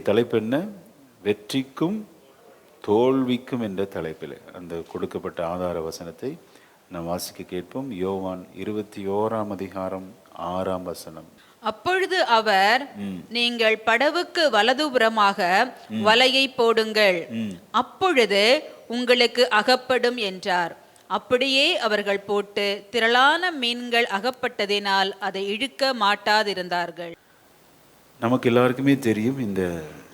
தலைப்பு என்ன? வெற்றிக்கும் தோல்விக்கும் என்ற தலைப்பில் அந்த கொடுக்கப்பட்ட ஆதார வசனத்தை நாம் வாசிக்க கேட்போம். யோவான் 21:6. அப்பொழுது அவர், நீங்கள் படவுக்கு வலதுபுறமாக வலையை போடுங்கள், அப்பொழுது உங்களுக்கு அகப்படும் என்றார். அப்படியே அவர்கள் போட்டு திரளான மீன்கள் அகப்பட்டதினால் அதை இழுக்க மாட்டாதிருந்தார்கள். நமக்கு எல்லாருக்குமே தெரியும் இந்த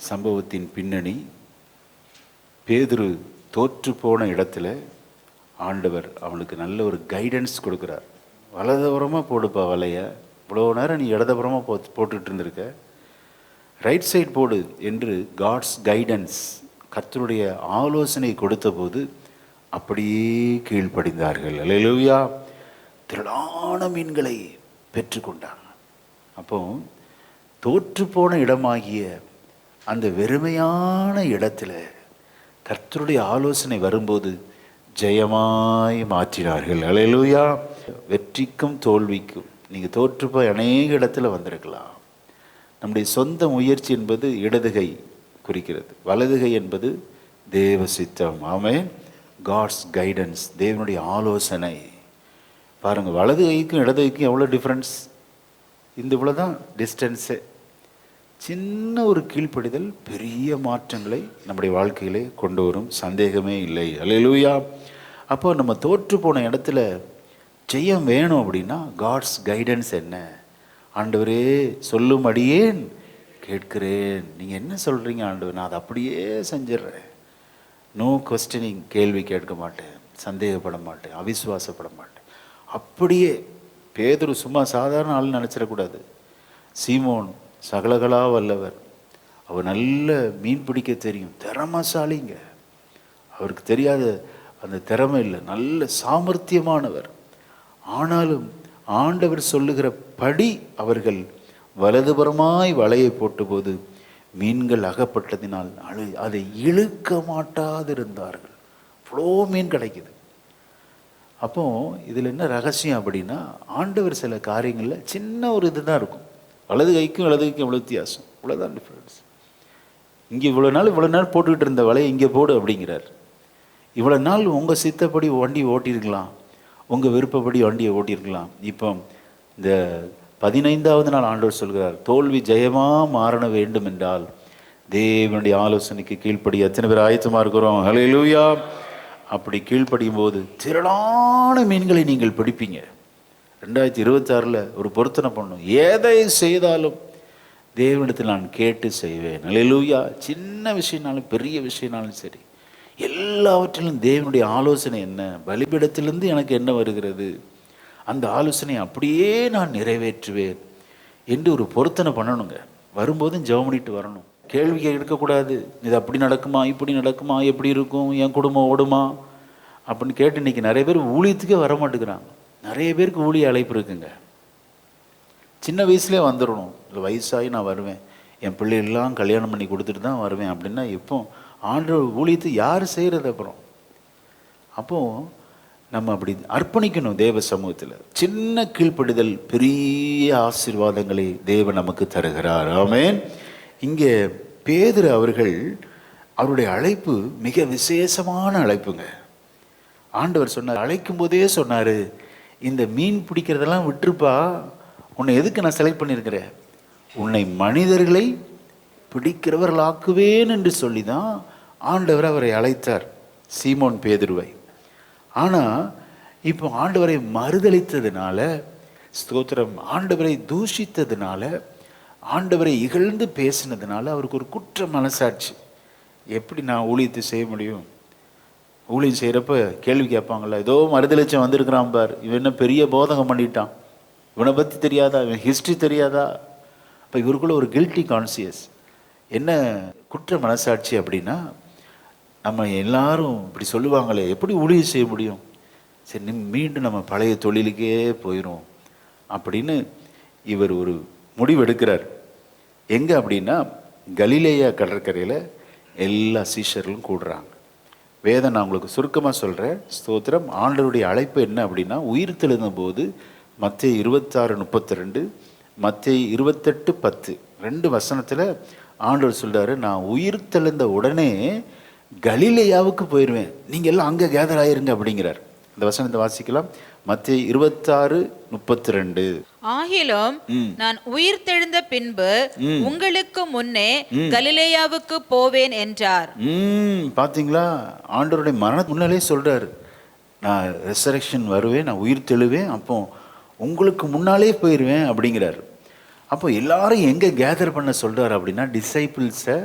சம்பவத்தின் பின்னணி. பேதுரு தோற்று போன இடத்துல ஆண்டவர் அவனுக்கு நல்ல ஒரு கைடன்ஸ் கொடுக்குறார். வலதுபுறமாக போடுப்பா வலைய, இவ்வளோ நேரம் நீ இடதுபுறமாக போட்டுட்டு இருந்திருக்க, ரைட் சைடு போடு என்று காட்ஸ் கைடன்ஸ், கர்த்தருடைய ஆலோசனை கொடுத்த போது அப்படியே கீழ்ப்படிந்தார்கள். அல்லேலூயா. திரளான மீன்களை பெற்றுக்கொண்டாங்க. அப்போ தோற்று போன இடமாகிய அந்த வெறுமையான இடத்துல கர்த்தருடைய ஆலோசனை வரும்போது ஜெயமாய் மாற்றினார்கள். அல்லேலூயா. வெற்றிக்கும் தோல்விக்கும் நீங்கள் தோற்று போய் அநேக இடத்துல வந்திருக்கலாம். நம்முடைய சொந்த முயற்சி என்பது இடதுகை குறிக்கிறது, வலதுகை என்பது தேவ சித்தம். ஆமென். காட்ஸ் கைடன்ஸ், தேவனுடைய ஆலோசனை. பாருங்கள், வலது கைக்கும் இடது கைக்கும் எவ்வளோ டிஃப்ரென்ஸ். இந்த இவ்வளோ தான் டிஸ்டன்ஸு. சின்ன ஒரு கீழ்ப்படிதல் பெரிய மாற்றங்களை நம்முடைய வாழ்க்கையிலே கொண்டு வரும், சந்தேகமே இல்லை. அல்லேலூயா. அப்போ நம்ம தோற்று போன இடத்துல ஜெயம் வேணும் அப்படின்னா காட்ஸ் கைடன்ஸ் என்ன? ஆண்டவரே சொல்லும் அடியேன் கேட்கிறேன். நீங்கள் என்ன சொல்கிறீங்க ஆண்டவர், நான் அதை அப்படியே செஞ்சிடுறேன். நோ கொஸ்டினிங், கேள்வி கேட்க மாட்டேன், சந்தேகப்பட மாட்டேன், அவிசுவாசப்பட மாட்டேன். அப்படியே பேதுரு சும்மா சாதாரண ஆள் நினச்சிடக்கூடாது. சீமோன் சகலகலா வல்லவர், அவர் நல்ல மீன் பிடிக்க தெரியும், திறமசாலிங்க. அவருக்கு தெரியாத அந்த திறமை இல்லை, நல்ல சாமர்த்தியமானவர். ஆனாலும் ஆண்டவர் சொல்லுகிற படி அவர்கள் வலதுபுறமாய் வலையை போட்டபோது மீன்கள் அகப்பட்டதினால் அதை இழுக்க மாட்டாதிருந்தார்கள். இவ்வளோ மீன் கிடைக்குது. அப்போ இதில் என்ன ரகசியம் அப்படின்னா, ஆண்டவர் சில காரியங்களில் சின்ன ஒரு இதுதான் இருக்கும். வலது கைக்கும் இடது கைக்கும் எவ்வளோ வித்தியாசம், இவ்வளோதான் டிஃப்ரென்ஸ். இங்கே இவ்வளோ நாள் போட்டுக்கிட்டு இருந்த வலையை இங்கே போடு அப்படிங்கிறார். இவ்வளோ நாள் உங்கள் சித்தப்படி வண்டி ஓட்டியிருக்கலாம், உங்கள் விருப்பப்படி வண்டியை ஓட்டியிருக்கலாம். இப்போ இந்த 15வது நாள் ஆண்டவர் சொல்கிறார், தோல்வி ஜெயமாக மாற வேண்டும் என்றால் தேவனுடைய ஆலோசனைக்கு கீழ்ப்படி. எத்தனை பேர் ஆயத்தமாக இருக்கிறோம்? ஹல்லேலூயா. அப்படி கீழ்ப்படியும் போது திரளான மீன்களை நீங்கள் பிடிப்பீங்க. 2026 ஒரு பொருத்தனை பண்ணும், எதை செய்தாலும் தேவனிடத்தில் நான் கேட்டு செய்வேன். ஹல்லேலூயா. சின்ன விஷயம்னாலும் பெரிய விஷயம்னாலும் சரி, எல்லாவற்றிலும் தேவனுடைய ஆலோசனை என்ன, பலிபீடத்திலிருந்து எனக்கு என்ன வருகிறது, அந்த ஆலோசனை அப்படியே நான் நிறைவேற்றுவேன் என்று ஒரு பொருத்தனை பண்ணணுங்க. வரும்போதும் ஜெபம் பண்ணிட்டு வரணும். கேள்வி எடுக்கக்கூடாது, இது அப்படி நடக்குமா, இப்படி நடக்குமா, எப்படி இருக்கும், என் குடும்பம் ஓடுமா அப்படின்னு கேட்டு இன்றைக்கி நிறைய பேர் ஊழியத்துக்கே வர மாட்டேங்கிறாங்க. நிறைய பேருக்கு ஊழிய அழைப்பு இருக்குங்க. சின்ன வயசுலேயே வந்துடணும், இல்லை வயசாகி நான் வருவேன், என் பிள்ளைகள்லாம் கல்யாணம் பண்ணி கொடுத்துட்டு தான் வருவேன் அப்படின்னா எப்போ ஆண்டவர் ஊழியத்தை யார் செய்கிறது? அப்போது நம்ம அப்படி அர்ப்பணிக்கணும் தேவ சமூகத்தில். சின்ன கீழ்ப்படிதல் பெரிய ஆசீர்வாதங்களை தேவன் நமக்கு தருகிறார். ஆமென். இங்கே பேதுரு அவர்கள், அவருடைய அழைப்பு மிக விசேஷமான அழைப்புங்க. ஆண்டவர் சொன்னார், அழைக்கும் போதே சொன்னார், இந்த மீன் பிடிக்கிறதெல்லாம் விட்டுருப்பா, உன்னை எதுக்கு நான் செலக்ட் பண்ணியிருக்கிறேன், உன்னை மனிதர்களை பிடிக்கிறவர்களாக்குவேன் என்று சொல்லி தான் ஆண்டவர் அவரை அழைத்தார், சீமோன் பேதுருவை. ஆனால் இப்போ ஆண்டவரை மறுதளித்ததுனால, ஸ்தோத்திரம், ஆண்டவரை தூஷித்ததுனால, ஆண்டவரை இகழ்ந்து பேசினதுனால அவருக்கு ஒரு குற்ற மனசாட்சி. எப்படி நான் ஊழியத்தை செய்ய முடியும்? ஊழியம் செய்கிறப்ப கேள்வி கேட்பாங்களா, ஏதோ மறுதளிச்சம் வந்திருக்கிறான் பார், இவன் என்ன பெரிய போதகம் பண்ணிட்டான், இவனை பற்றி தெரியாதா, இவன் ஹிஸ்ட்ரி தெரியாதா? இப்போ இவருக்குள்ள ஒரு கில்ட்டி கான்சியஸ், என்ன குற்ற மனசாட்சி அப்படின்னா, நம்ம எல்லாரும் இப்படி சொல்லுவாங்களே, எப்படி ஊழியம் செய்ய முடியும், சரி மீண்டும் நம்ம பழைய தொழிலுக்கே போயிடும் அப்படின்னு இவர் ஒரு முடிவு எடுக்கிறார். எங்கே அப்படின்னா, கலிலேயா கடற்கரையில் எல்லா சீஷர்களும் கூடுறாங்க. வேதம் நான் உங்களுக்கு சுருக்கமாக சொல்கிறேன். ஸ்தோத்திரம். ஆண்டவருடைய அழைப்பு என்ன அப்படின்னா, உயிர் தெழுந்த போது மத்தேயு 26:32, மத்தேயு 28:10 2 வசனத்தில் ஆண்டவர் சொல்றாரு, நான் உயிர் தெழுந்த உடனே கலிலேயாவுக்கு போயிடுவேன், நீங்க எல்லாம் அங்க கேதர் ஆயிருங்க அப்படிங்கிறார். இந்த வசனத்தை வாசிக்கலாம். மத்தேயு 26:32. ஆகிலும் நான் உயிர் தெழுந்த பின்பு உங்களுக்கு முன்னே கலிலேயாவுக்கு போவேன் என்றார். பாத்தீங்களா, ஆண்டவருடைய மரணத்துக்கு முன்னாலே சொல்றாரு, நான் ரெசரக்ஷன் வருவேன், நான் உயிர் தெழுவேன், அப்போ உங்களுக்கு முன்னாலே போயிடுவேன் அப்படிங்கிறாரு. அப்போ எல்லாரும் எங்கே கேதர் பண்ண சொல்கிறார் அப்படின்னா, டிசைபிள்ஸை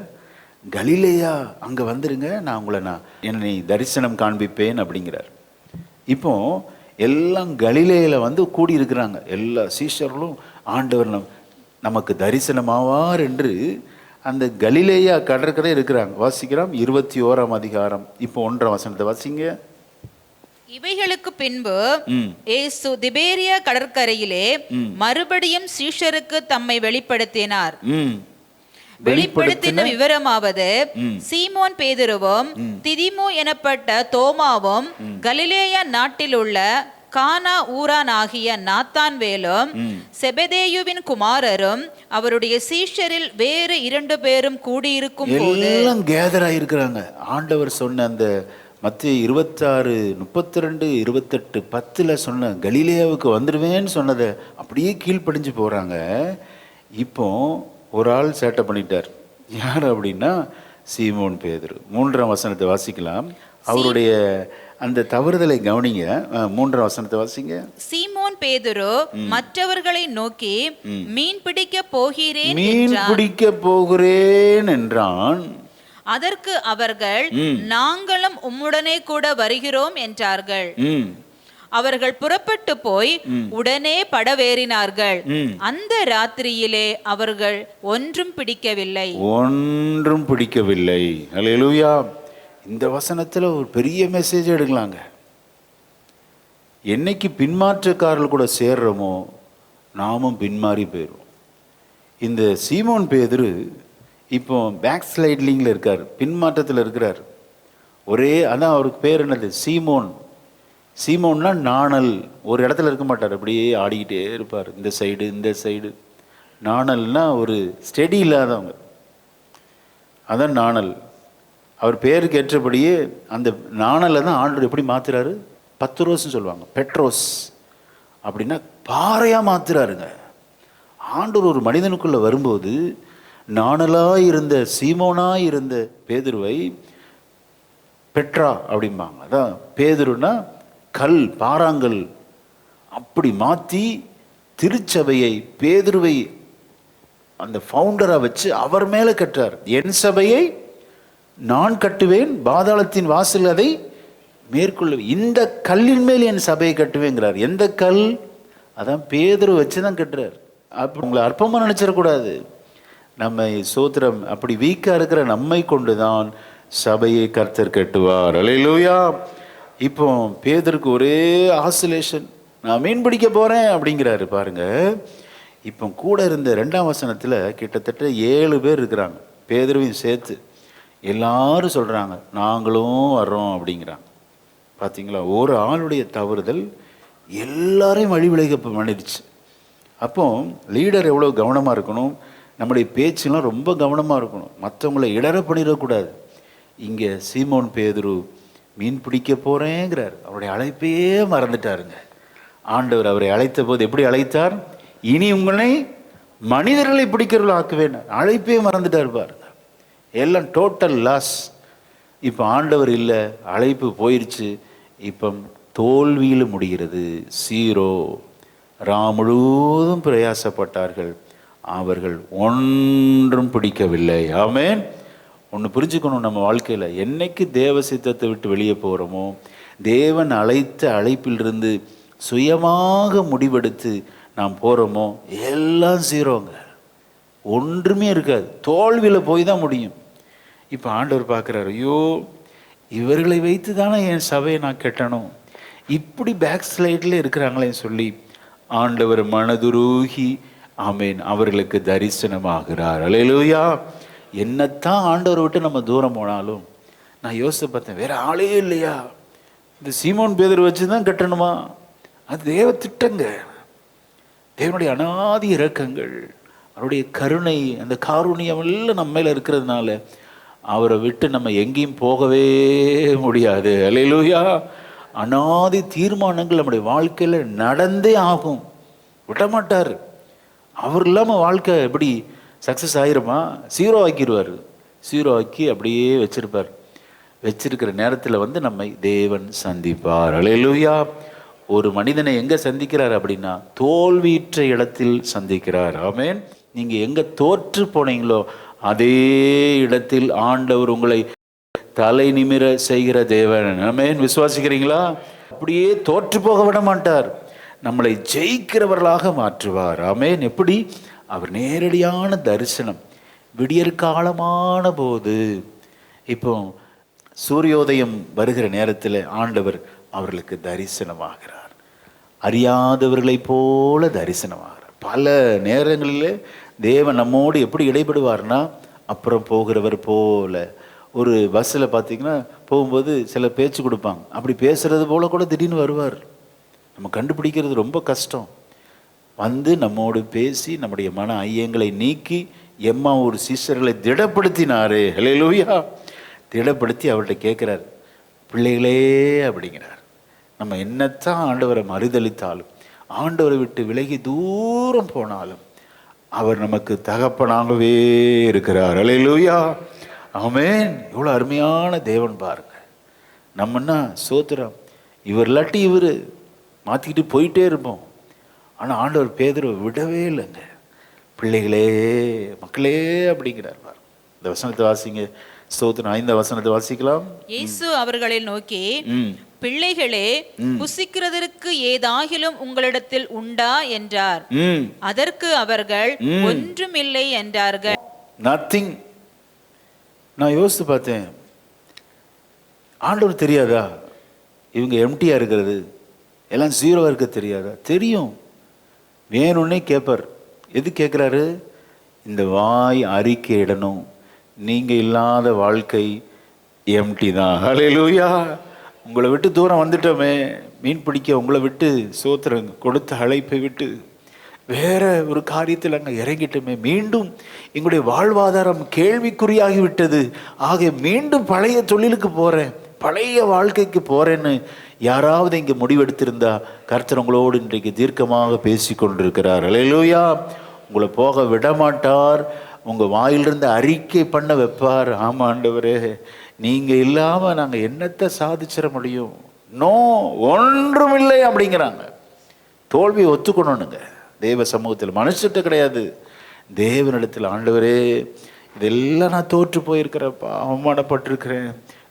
கலிலேயா அங்கே வந்துருங்க, நான் என்னை தரிசனம் காண்பிப்பேன் அப்படிங்கிறார். இப்போ எல்லாம் கலிலேயில் வந்து கூடி இருக்கிறாங்க. எல்லா சீஷர்களும் ஆண்டவர் நமக்கு தரிசனமாவார் என்று அந்த கலிலேயா கடற்கரை இருக்கிறாங்க. வாசிக்கிறோம் 21ஆம் அதிகாரம், இப்போ 1ஆம் வசனத்தை வாசிங்க. இவைகளுக்கு பின்பு இயேசு திபேரியா கடற்கரையிலே மறுபடியும் சீஷருக்கு தம்மை வெளிப்படுத்தினார். வெளிப்படுத்தின விவரமாவது, சீமோன் பேதுருவும் திதிமு எனப்பட்ட தோமாவும் கலிலேயா நாட்டில் உள்ள கானா ஊரானாகிய நாத்தான்வேலும் செபதேயுவின் குமாரரும் அவருடைய சீஷரில் வேறு 2 பேரும் கூடியிருக்கும் போது எல்லாம் கேதர் ஆயிருக்கிறாங்க. ஆண்டவர் சொன்ன அந்த மத்தேயு 26:32, 28, 10 சொன்ன கலிலேயாவுக்கு வந்துடுவேன்னு சொன்னதை அப்படியே கீழ்ப்படிஞ்சு போகிறாங்க. இப்போ ஒரு ஆள் சேட்டை பண்ணிட்டார். யார் அப்படின்னா சீமோன் பேதுரு. 3ஆம் வசனத்தை வாசிக்கலாம். அவருடைய அந்த தவறுதலை கவனிங்க. 3ஆம் வசனத்தை வாசிங்க. சீமோன் பேதுரு மற்றவர்களை நோக்கி, மீன் பிடிக்க போகிறேன் என்றான். அதற்கு அவர்கள், நாங்களும் உம்முடனே கூட வருகிறோம் என்றார்கள். அவர்கள் புறப்பட்டு போய் உடனே படவேறினார்கள். அந்த ராத்திரியிலே அவர்கள் ஒன்றும் பிடிக்கவில்லை. அல்லேலூயா. இந்த வசனத்துல ஒரு பெரிய மெசேஜ் எடுக்கலாங்க. என்னைக்கு பின்மாற்றக்காரர்கள் கூட சேர்றோமோ நாமும் பின்மாறி போயிடுவோம். இந்த சீமோன் பேதுரு இப்போ பேக் ஸ்லைட்லிங்கில் இருக்கார், பின்மாற்றத்தில் இருக்கிறார். அதான் அவருக்கு பேர் என்னது, சீமோன். சீமோன்னா நாணல். ஒரு இடத்துல இருக்க மாட்டார், அப்படியே ஆடிக்கிட்டே இருப்பார், இந்த சைடு. நாணல்னா ஒரு ஸ்டெடி இல்லாதவங்க, அதான் நாணல். அவர் பேருக்கு ஏற்றபடியே அந்த நாணலை தான் ஆண்டவர் எப்படி மாத்துறாரு, பத்ரோஸ்ன்னு சொல்லுவாங்க, பெட்ரோஸ் அப்படின்னா பாறையாக மாத்துறாருங்க. ஆண்டவர் ஒரு மனிதனுக்குள்ளே வரும்போது நாணலாக இருந்த சீமோனாக இருந்த பேதுருவை பெட்ரா அப்படிம்பாங்க. அதான் பேதுருன்னா கல், பாறாங்கல். அப்படி மாற்றி திருச்சபையை, பேதுருவை அந்த ஃபவுண்டராக வச்சு அவர் மேலே கட்டுறார். என் சபையை நான் கட்டுவேன், பாதாளத்தின் வாசல் அதை மேற்கொள்ள, இந்த கல்லின் மேல் என் சபையை கட்டுவேங்கிறார். எந்த கல்? அதான் பேதுரு வச்சு தான் கட்டுறார். அப்படி உங்களை அற்பமாக நினச்சிடக்கூடாது. நம்மை சோத்திரம் அப்படி வீக்காக இருக்கிற நம்மை கொண்டு தான் சபையை கர்த்தர் கட்டுவார். அல்லேலூயா. இப்போ பேதருக்கு ஒரே ஆசிலேஷன், நான் மீன் பிடிக்க போகிறேன் அப்படிங்கிறாரு பாருங்க. இப்போ கூட இருந்த 2ஆம் வசனத்தில் கிட்டத்தட்ட 7 பேர் இருக்கிறாங்க, பேதுருவையும் சேர்த்து. எல்லாரும் சொல்கிறாங்க நாங்களும் வர்றோம் அப்படிங்கிறாங்க. பார்த்தீங்களா, ஒரு ஆளுடைய தவறுதல் எல்லாரையும் வழிவிலக பண்ணிடுச்சு. அப்போ லீடர் எவ்வளோ கவனமாக இருக்கணும், நம்முடைய பேச்செல்லாம் ரொம்ப கவனமாக இருக்கணும், மற்றவங்களை இடர பண்ணிடக்கூடாது. இங்கே சீமோன் பேதுரு மீன் பிடிக்க போகிறேங்கிறார். அவருடைய அழைப்பையே மறந்துட்டாருங்க. ஆண்டவர் அவரை அழைத்த போது எப்படி அழைத்தார், இனி உங்களை மனிதர்களை பிடிக்கிறவர்கள் ஆக்குவேன். அழைப்பே மறந்துட்டார் பாருங்க. எல்லாம் டோட்டல் லாஸ். இப்போ ஆண்டவர் இல்லை, அழைப்பு போயிடுச்சு. இப்போ தோல்வியில் முடிகிறது. 0. முழுவதும் பிரயாசப்பட்டார்கள், அவர்கள் ஒன்றும் பிடிக்கவில்லை. ஆமென். ஒன்று புரிஞ்சுக்கணும், நம்ம வாழ்க்கையில் என்னைக்கு தேவ சித்தத்தை விட்டு வெளியே போகிறோமோ, தேவன் அழைத்த அழைப்பிலிருந்து சுயமாக முடிவெடுத்து நாம் போகிறோமோ, எல்லாம் 0ங்க, ஒன்றுமே இருக்காது. தோல்வியில் போய் தான் முடியும். இப்போ ஆண்டவர் பார்க்குறாரு, ஐயோ இவர்களை வைத்து தானே என் சபையை நான் கட்டணும், இப்படி பேக் ஸ்லைடில் இருக்கிறாங்களேன்னு சொல்லி ஆண்டவர் மனதுருகி ஆமேன் அவர்களுக்கு தரிசனமாகிறார். அல்லேலூயா. என்னத்தான் ஆண்டவரை விட்டு நம்ம தூரம் போனாலும், நான் யோசித்து பார்த்தேன், வேற ஆளே இல்லையா, இந்த சீமோன் பேதுரு வச்சு தான் கட்டணுமா? அது தேவ திட்டங்க, தேவனுடைய அனாதி இரக்கங்கள். அவருடைய கருணை, அந்த காருண்யம் எல்லாம் நம்ம மேல இருக்கிறதுனால அவரை விட்டு நம்ம எங்கேயும் போகவே முடியாது. அல்லேலூயா. அனாதி தீர்மானங்கள் நம்முடைய வாழ்க்கையில் நடந்தே ஆகும், விடமாட்டார். அவர் இல்லாமல் வாழ்க்கை எப்படி சக்ஸஸ் ஆகிருமா? ஜீரோ ஆக்கிடுவார். ஜீரோ ஆக்கி அப்படியே வச்சிருப்பார். வச்சிருக்கிற நேரத்தில் நம்மை தேவன் சந்திப்பார். அல்லேலூயா. ஒரு மனிதனை எங்கே சந்திக்கிறார் அப்படின்னா தோல்வியுற்ற இடத்தில் சந்திக்கிறார். ஆமென். நீங்கள் எங்கே தோற்று போனீங்களோ அதே இடத்தில் ஆண்டவர் உங்களை தலை நிமிர செய்கிற தேவன். ஆமென். விசுவாசிக்கிறீங்களா? அப்படியே தோற்று போக விட மாட்டார், நம்மளை ஜெயிக்கிறவர்களாக மாற்றுவார். ஆமென். எப்படி? அவர் நேரடியான தரிசனம். விடியற் காலமான போது, இப்போ சூரியோதயம் வருகிற நேரத்தில் ஆண்டவர் அவர்களுக்கு தரிசனமாகிறார். அறியாதவர்களைப் போல தரிசனமாகிறார். பல நேரங்களில் தேவன் நம்மோடு எப்படி இடைபடுவார்னா, அப்புறம் போகிறவர் போல. ஒரு பஸ்ஸில் பார்த்தீங்கன்னா போகும்போது சில பேச்சு கொடுப்பாங்க, அப்படி பேசுகிறது போல கூட திடீர்னு வருவார். நம்ம கண்டுபிடிக்கிறது ரொம்ப கஷ்டம். வந்து நம்மோடு பேசி நம்முடைய மன ஐயங்களை நீக்கி எம்மா ஒரு சீஷர்களை திடப்படுத்தினாரே. ஹல்லேலூயா. திடப்படுத்தி அவர்கிட்ட கேட்குறார், பிள்ளைகளே அப்படிங்கிறார். நம்ம என்னத்தான் ஆண்டவரை மறுதளித்தாலும், ஆண்டவரை விட்டு விலகி தூரம் போனாலும் அவர் நமக்கு தகப்பனாகவே இருக்கிறார். அல்லேலூயா. ஆமென். எவ்வளோ அருமையான தேவன் பாருங்க. நம்மன்னா சோத்திரம், இவர் இல்லாட்டி இவர் மாற்றிக்கிட்டு போயிட்டே இருப்போம். ஆனால் ஆண்டவர் பேதுருவை விடவே இல்லைங்க. பிள்ளைகளே, மக்களே அப்படிங்கிறார். இந்த வசனத்தை வாசிங்க. ஸ்தோத்திரம். 5 வசனத்தை வாசிக்கலாம். இயேசு அவர்களை நோக்கி, பிள்ளைகளே, புசிக்கிறதற்கு ஏதாகிலும் உங்களிடத்தில் உண்டா என்றார். அதற்கு அவர்கள் ஒன்றுமில்லை என்றார்கள். நத்திங். நான் யோசித்து பார்த்தேன், ஆண்டவர் தெரியாதா இவங்க எம்டியா இருக்கிறது, எல்லாம் ஜீரோவா இருக்க தெரியாதா? தெரியும். வேணும்னே கேட்பார். எது கேட்குறாரு? இந்த வாய் அறிக்கையிடணும், நீங்க இல்லாத வாழ்க்கை எம்டி தான். ஹல்லேலூயா. உங்களை விட்டு தூரம் வந்துட்டோமே, மீன் பிடிக்க உங்களை விட்டு, சோத்திரம் கொடுத்த அழைப்பை விட்டு வேற ஒரு காரியத்தில் அங்கே இறங்கிட்டோமே, மீண்டும் எங்களுடைய வாழ்வாதாரம் கேள்விக்குறியாகி விட்டது, ஆக மீண்டும் பழைய தொழிலுக்கு போகிறேன், பழைய வாழ்க்கைக்கு போகிறேன்னு யாராவது இங்கே முடிவெடுத்திருந்தா கர்த்தர் உங்களோடு இன்றைக்கு தீர்க்கமாக பேசி கொண்டிருக்கிறார். அல்லேலூயா. உங்களை போக விடமாட்டார், உங்கள் வாயிலிருந்து அறிக்கை பண்ண வைப்பார். ஆமாம் ஆண்டவரே, நீங்கள் இல்லாமல் நாங்கள் என்னத்தை சாதிச்சிட முடியும்? நோ, ஒன்றுமில்லை அப்படிங்கிறாங்க. தோல்வியை ஒத்துக்கணுங்க தேவ சமூகத்தில். மனுஷத்தை கிடையாது, தேவனிடத்தில். ஆண்டவரே, இதெல்லாம் நான் தோற்று போயிருக்கிறேன்ப்பா, அவமானப்பட்டிருக்கிறேன்,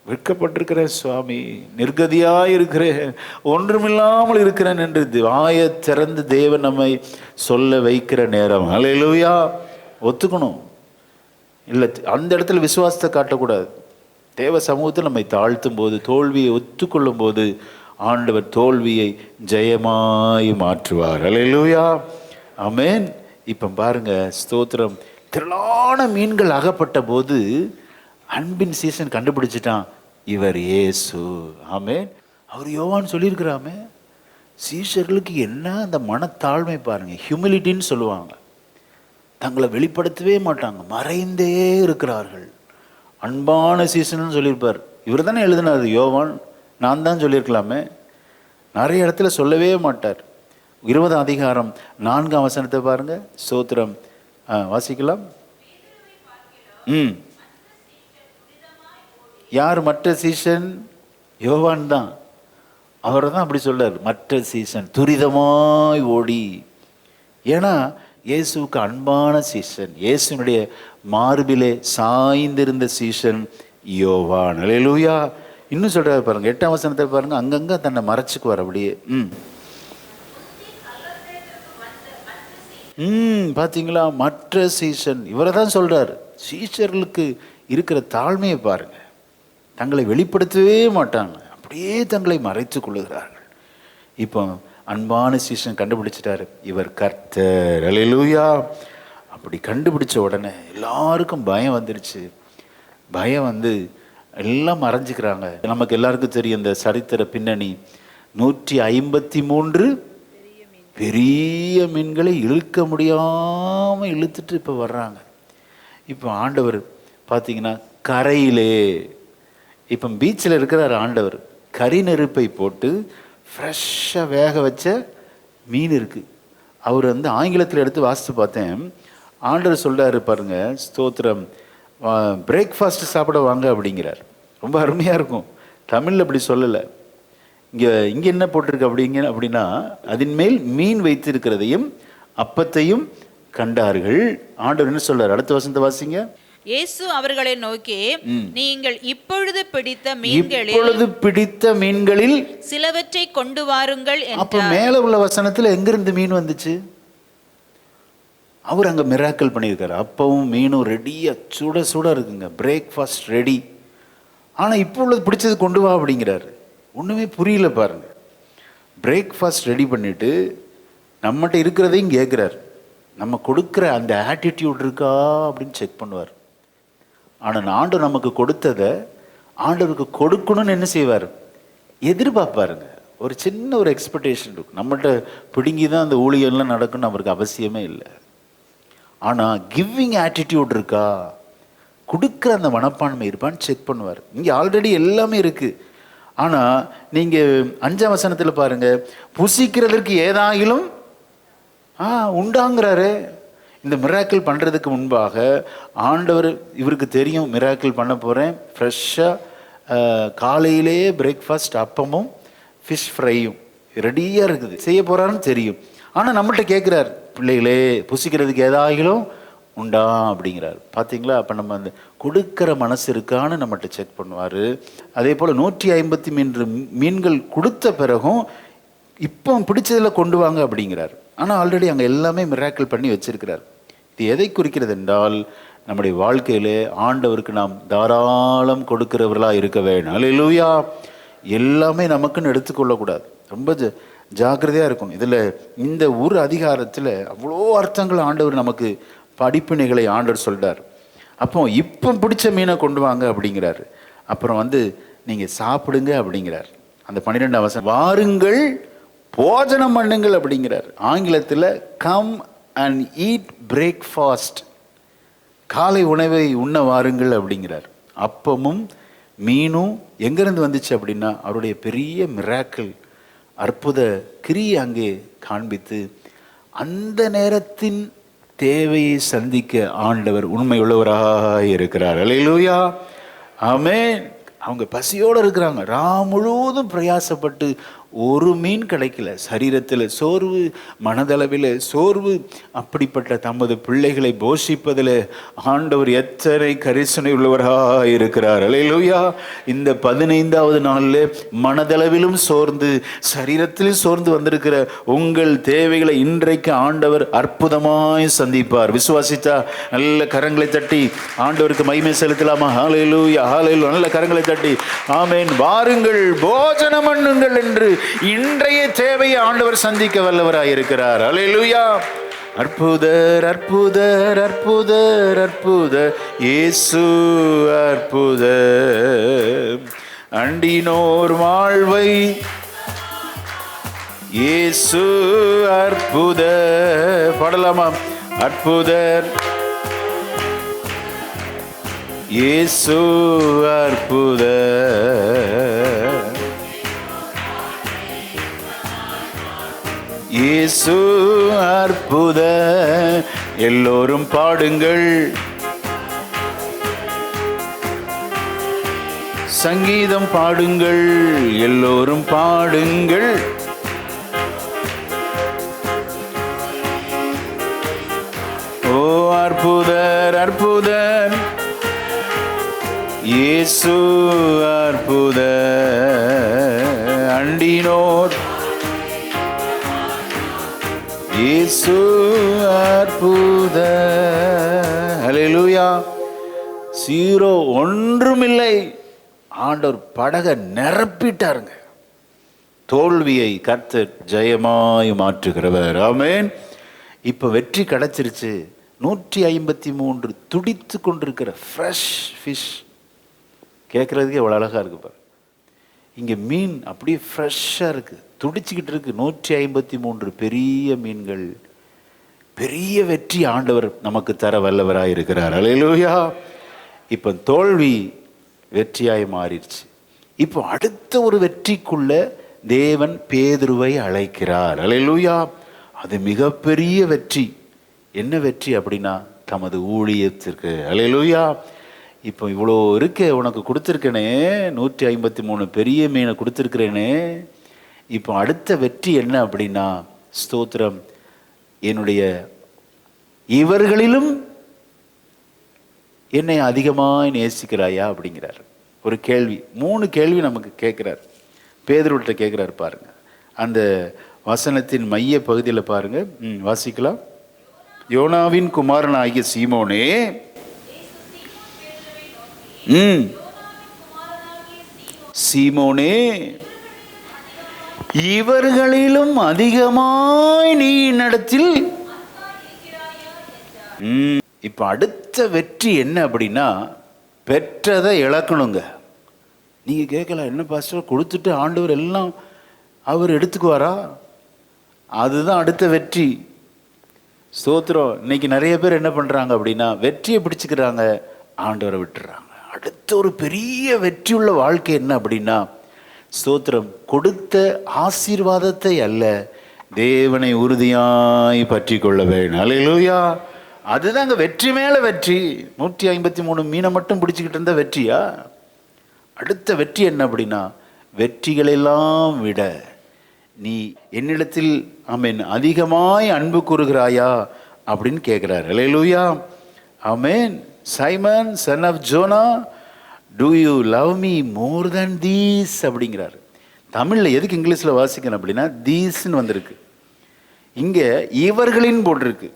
வெட்கப்பட்டிருக்கிறேன் சுவாமி, நிர்கதியாக இருக்கிறேன், ஒன்றுமில்லாமல் இருக்கிறேன் என்று வாயை திறந்து தேவன் நம்மை சொல்ல வைக்கிற நேரம். அல்லேலூயா. ஒத்துக்கணும். இல்லை, அந்த இடத்துல விசுவாசத்தை காட்டக்கூடாது. தேவ சமூகத்தில் நம்மை தாழ்த்தும் போது, தோல்வியை ஒத்துக்கொள்ளும் போது ஆண்டவர் தோல்வியை ஜெயமாய் மாற்றுவார். அல்லேலூயா. ஆமென். இப்போ பாருங்க, ஸ்தோத்திரம். திரளான மீன்கள் அகப்பட்ட போது அன்பின் சீசன் கண்டுபிடிச்சிட்டான், இவர் இயேசு. ஆமென். அவர் யோவான் சொல்லியிருக்கிறாமே, சீஷர்களுக்கு என்ன அந்த மனத்தாழ்மை பாருங்க, ஹியூமிலிட்டின்னு சொல்லுவாங்க. தங்களை வெளிப்படுத்தவே மாட்டாங்க, மறைந்தே இருக்கிறார்கள். அன்பான சீசன் சொல்லியிருப்பார். இவர் தானே எழுதினார் யோவான், நான் தான் சொல்லியிருக்கலாமே. நிறைய இடத்துல சொல்லவே மாட்டார். 20ஆம் அதிகாரம் 4ஆம் வசனத்தை பாருங்க. ஸ்தோத்திரம். வாசிக்கலாம். யார் மற்ற சீசன்? யோவான் தான். அவர் தான் அப்படி சொல்றார், மற்ற சீசன் துரிதமாய் ஓடி. ஏன்னா இயேசுவுக்கு அன்பான சீசன், இயேசுனுடைய மார்பிலே சாய்ந்திருந்த சீசன் யோவான். அல்லேலூயா. இன்னும் சொல்றாரு பாருங்க, 8ஆம் வசனத்தை பாருங்க. அங்கங்க தன்னை மறைச்சுக்குவார் அப்படியே. பார்த்தீங்களா? மற்ற சீசன் இவரை தான் சொல்றார். சீஷர்களுக்கு இருக்கிற தாழ்மையை பாருங்க, தங்களை வெளிப்படுத்தவே மாட்டாங்க, அப்படியே தங்களை மறைத்து கொள்ளுகிறார்கள். இப்போ அன்பான சீசன் கண்டுபிடிச்சிட்டாரு, இவர் கர்த்தர். அல்லேலூயா. அப்படி கண்டுபிடிச்ச உடனே எல்லாருக்கும் பயம் வந்துருச்சு. பயம் வந்து எல்லாம் மறைஞ்சிக்கிறாங்க. நமக்கு எல்லாருக்கும் தெரியும் இந்த சரித்திர பின்னணி. 153 பெரிய மீன்களை இழுக்க முடியாம விடாமல் இழுத்துட்டு இப்போ வர்றாங்க. இப்போ ஆண்டவர் பார்த்தீங்கன்னா கரையிலே, இப்போ பீச்சில் இருக்கிறார் ஆண்டவர், கறி நெருப்பை போட்டு ஃப்ரெஷ்ஷாக வேக வச்ச மீன் இருக்குது. அவர் வந்து ஆங்கிலத்தில் எடுத்து வாசித்து பார்த்தேன். ஆண்டவர் சொல்கிறாரு பாருங்க, ஸ்தோத்திரம், பிரேக்ஃபாஸ்ட் சாப்பிட வாங்க அப்படிங்கிறார். ரொம்ப அருமையாக இருக்கும். தமிழில் அப்படி சொல்லலை. இங்கே என்ன போட்டிருக்கு அப்படின்னா, அதன் மேல் மீன் வைத்திருக்கிறதையும் அப்பத்தையும் கண்டார்கள். ஆண்டவர் என்ன சொல்றார்? அடுத்த வசனத்தை வாசிங்க. இயேசு அவர்களை நோக்கி, நீங்கள் இப்பொழுது பிடித்த மீன்களில் சிலவற்றை கொண்டு வாருங்கள் என்றார். அப்ப மேல உள்ள வசனத்துல எங்கிருந்து மீன் வந்துச்சு? அவர் அங்க மிராக்கிள் பண்ணியிருக்காரு. அப்பவும் மீனும் ரெடியா சுட சுட இருக்குங்க, பிரேக்ஃபாஸ்ட் ரெடி. ஆனா இப்போ உள்ளது பிடிச்சது கொண்டு வா அப்படிங்கிறாரு. ஒண்ணுமே புரியல பாருங்க. பிரேக்ஃபாஸ்ட் ரெடி பண்ணிட்டு நம்மகிட்ட இருக்கிறதையும் கேட்குறாரு. நம்ம கொடுக்குற அந்த ஆட்டிடியூட் இருக்கா அப்படின்னு செக் பண்ணுவார். ஆனால் ஆண்டவர் நமக்கு கொடுத்ததை ஆண்டவருக்கு கொடுக்கணும்னு என்ன செய்வார்? எதிர்பார்ப்பாருங்க. ஒரு சின்ன ஒரு எக்ஸ்பெக்டேஷன் இருக்கும். நம்மகிட்ட பிடுங்கி தான் அந்த ஊழியெல்லாம் நடக்கணும்னு அவருக்கு அவசியமே இல்லை. ஆனால் கிவிங் ஆட்டிடியூட் இருக்கா, கொடுக்குற அந்த மனப்பான்மை இருப்பான்னு செக் பண்ணுவார். இங்கே ஆல்ரெடி எல்லாமே இருக்குது. ஆனால் நீங்கள் 5ஆம் வசனத்தில் பாருங்கள், புசிக்கிறதற்கு ஏதாயிலும் உண்டாங்கிறாரு. இந்த மிராக்கிள் பண்ணுறதுக்கு முன்பாக ஆண்டவர், இவருக்கு தெரியும் மிராக்கிள் பண்ண போகிறேன், ஃப்ரெஷ்ஷாக காலையிலேயே பிரேக்ஃபாஸ்ட் அப்பமும் ஃபிஷ் ஃப்ரையும் ரெடியாக இருக்குது, செய்ய போகிறாருன்னு தெரியும். ஆனால் நம்மகிட்ட கேட்குறாரு, பிள்ளைகளே புசிக்கிறதுக்கு ஏதாகிலும் உண்டா அப்படிங்கிறார். பார்த்தீங்களா? அப்போ நம்ம அந்த கொடுக்குற மனசு இருக்கான்னு நம்மகிட்ட செக் பண்ணுவார். அதே போல் 153 மீன்கள் கொடுத்த பிறகும் இப்போ பிடிச்சதில் கொண்டு வாங்க அப்படிங்கிறார். ஆனால் ஆல்ரெடி அங்கே எல்லாமே மிராக்கிள் பண்ணி வச்சிருக்கிறார். இது எதை குறிக்கிறது என்றால், நம்முடைய வாழ்க்கையிலே ஆண்டவருக்கு நாம் தாராளம் கொடுக்கிறவர்களாக இருக்க வேண்டும். அல்லேலூயா. எல்லாமே நமக்குன்னு எடுத்துக்கொள்ளக்கூடாது. ரொம்ப ஜாக்கிரதையாக இருக்கும். இதில் இந்த ஒரு அதிகாரத்தில் அவ்வளோ அர்த்தங்கள் ஆண்டவர் நமக்கு படிப்பினைகளை ஆண்டவர் சொல்கிறார். அப்போ இப்போ பிடிச்ச மீனை கொண்டு வாங்க அப்படிங்கிறார். அப்புறம் வந்து நீங்கள் சாப்பிடுங்க அப்படிங்கிறார். அந்த 12ஆம் வசனம், வாருங்கள் போஜனம் பண்ணுங்கள் அப்படிங்கிறார். ஆங்கிலத்தில் கம் அண்ட் ஈட் பிரேக்ஃபாஸ்ட், காலை உணவை உண்ண வாருங்கள் அப்படிங்கிறார். அப்பமும் மீனும் எங்கேருந்து வந்துச்சு அப்படின்னா, அவருடைய பெரிய மிராக்கிள், அற்புத கிரியை அங்கே காண்பித்து அந்த நேரத்தின் தேவையை சந்திக்க ஆண்டவர் உண்மை உள்ளவராக இருக்கிறார். அல்லேலூயா, ஆமென். அவங்க பசியோடு இருக்கிறாங்க, முழுவதும் பிரயாசப்பட்டு ஒரு மீன் கிடைக்கல. சரீரத்தில் சோர்வு, மனதளவில் சோர்வு. அப்படிப்பட்ட தமது பிள்ளைகளை போஷிப்பதில் ஆண்டவர் எத்தனை கரிசனை உள்ளவராக இருக்கிறார். அல்லேலூயா. இந்த 15ஆவது நாளில் மனதளவிலும் சோர்ந்து சரீரத்திலும் சோர்ந்து வந்திருக்கிற உங்கள் தேவைகளை இன்றைக்கு ஆண்டவர் அற்புதமாய் சந்திப்பார். விசுவாசித்தா நல்ல கரங்களை தட்டி ஆண்டவருக்கு மகிமை செலுத்தலாமா? ஹல்லேலூயா, ஹல்லேலூயா. நல்ல கரங்களை தட்டி ஆமென். வாருங்கள் போஜனம் பண்ணுங்கள் என்று இன்றைய தேவையை ஆண்டவர் சந்திக்க வல்லவராய் இருக்கிறார். அல்லேலூயா. அற்புதர் அற்புதர் அற்புதர் அற்புதர் இயேசு அற்புதர், அண்டினோர் வாழ்வை இயேசு அற்புதர். பாடலாமா? அற்புதர் இயேசு அற்புதர், இயேசு அற்புதர். எல்லோரும் பாடுங்கள், சங்கீதம் பாடுங்கள், எல்லோரும் பாடுங்கள். ஓ அற்புதர் அற்புதர் இயேசு அற்புதர், அண்டினோர் இயேசு அற்புதர். அல்லேலூயா. ஜீரோ, ஒன்றுமில்லை. ஆண்டவர் படகை நிரப்பிட்டாருங்க. தோல்வியை கர்த்தர் ஜெயமாய் மாற்றுகிறவர். ஆமென். இப்போ வெற்றி கிடைச்சிருச்சு. 153 துடித்து கொண்டிருக்கிற ஃப்ரெஷ் ஃபிஷ். கேட்குறதுக்கே எவ்வளோ அழகாக இருக்கு பாரு. இங்கே மீன் அப்படியே ஃப்ரெஷ்ஷாக இருக்குது, துடிச்சிக்கிட்டு இருக்கு. 153 பெரிய மீன்கள் பெரிய வெற்றி ஆண்டவர் நமக்கு தர வல்லவராய் இருக்கிறார். அல்லேலூயா. இப்போ தோல்வி வெற்றியாய் மாறிடுச்சு. இப்போ அடுத்த ஒரு வெற்றிக்குள்ள தேவன் பேதுருவை அழைக்கிறார். அல்லேலூயா. அது மிகப்பெரிய வெற்றி. என்ன வெற்றி அப்படின்னா தமது ஊழியத்திற்கு. அல்லேலூயா. இப்போ இவ்வளோ இருக்க உனக்கு கொடுத்துருக்கேனே, 153 பெரிய மீனை கொடுத்துருக்கிறேனே. இப்போ அடுத்த வெற்றி என்ன அப்படின்னா, ஸ்தோத்திரம், என்னுடைய இவர்களிலும் என்னை அதிகமாக நேசிக்கிறாயா அப்படிங்கிறார். ஒரு கேள்வி, 3 கேள்வி நமக்கு கேட்குறார். பேதுருவிட்ட கேட்குறாரு பாருங்க. அந்த வசனத்தின் மைய பகுதியில் பாருங்க, வாசிக்கலாம். யோனாவின் குமாரனாகிய சீமோனே, சீமோனே, இவர்களிலும் அதிகமாய் நீ என்னிடத்தில். இப்ப அடுத்த வெற்றி என்ன அப்படின்னா, பெற்றதை இழக்கணுங்க. நீங்க கேட்கலாம், என்ன பாஸ்டர் கொடுத்துட்டு ஆண்டவர் எல்லாம் அவர் எடுத்துக்குவாரா? அதுதான் அடுத்த வெற்றி. ஸ்தோத்திரம். இன்னைக்கு நிறைய பேர் என்ன பண்றாங்க அப்படின்னா, வெற்றியை பிடிச்சுக்கிறாங்க, ஆண்டவரை விட்டுறாங்க. அடுத்த ஒரு பெரிய வெற்றியுள்ள வாழ்க்கை என்ன அப்படின்னா, ஸ்தோத்திரம், கொடுத்த ஆசீர்வாதத்தை அல்ல, தேவனை உறுதியாய் பற்றி கொள்ள வேண்டும். அல்லேலூயா. அதுதாங்க வெற்றி மேல வெற்றி. 153 மீனை மட்டும் பிடிச்சிக்கிட்டு இருந்தா வெற்றியா? அடுத்த வெற்றி என்ன அப்படின்னா, வெற்றிகளெல்லாம் விட நீ என்னிடத்தில் ஆமென் அதிகமாய் அன்பு கூறுகிறாயா அப்படின்னு கேட்கிறார். அல்லேலூயா. ஆமென். Simon son of Jonah, do you love me more than these அப்படிங்கிறார். தமிழில் எதுக்கு இங்கிலீஷில் வாசிக்கணும் அப்படின்னா, தீஸ்ன்னு வந்திருக்கு. இங்கே இவர்களின் போட்டிருக்கு.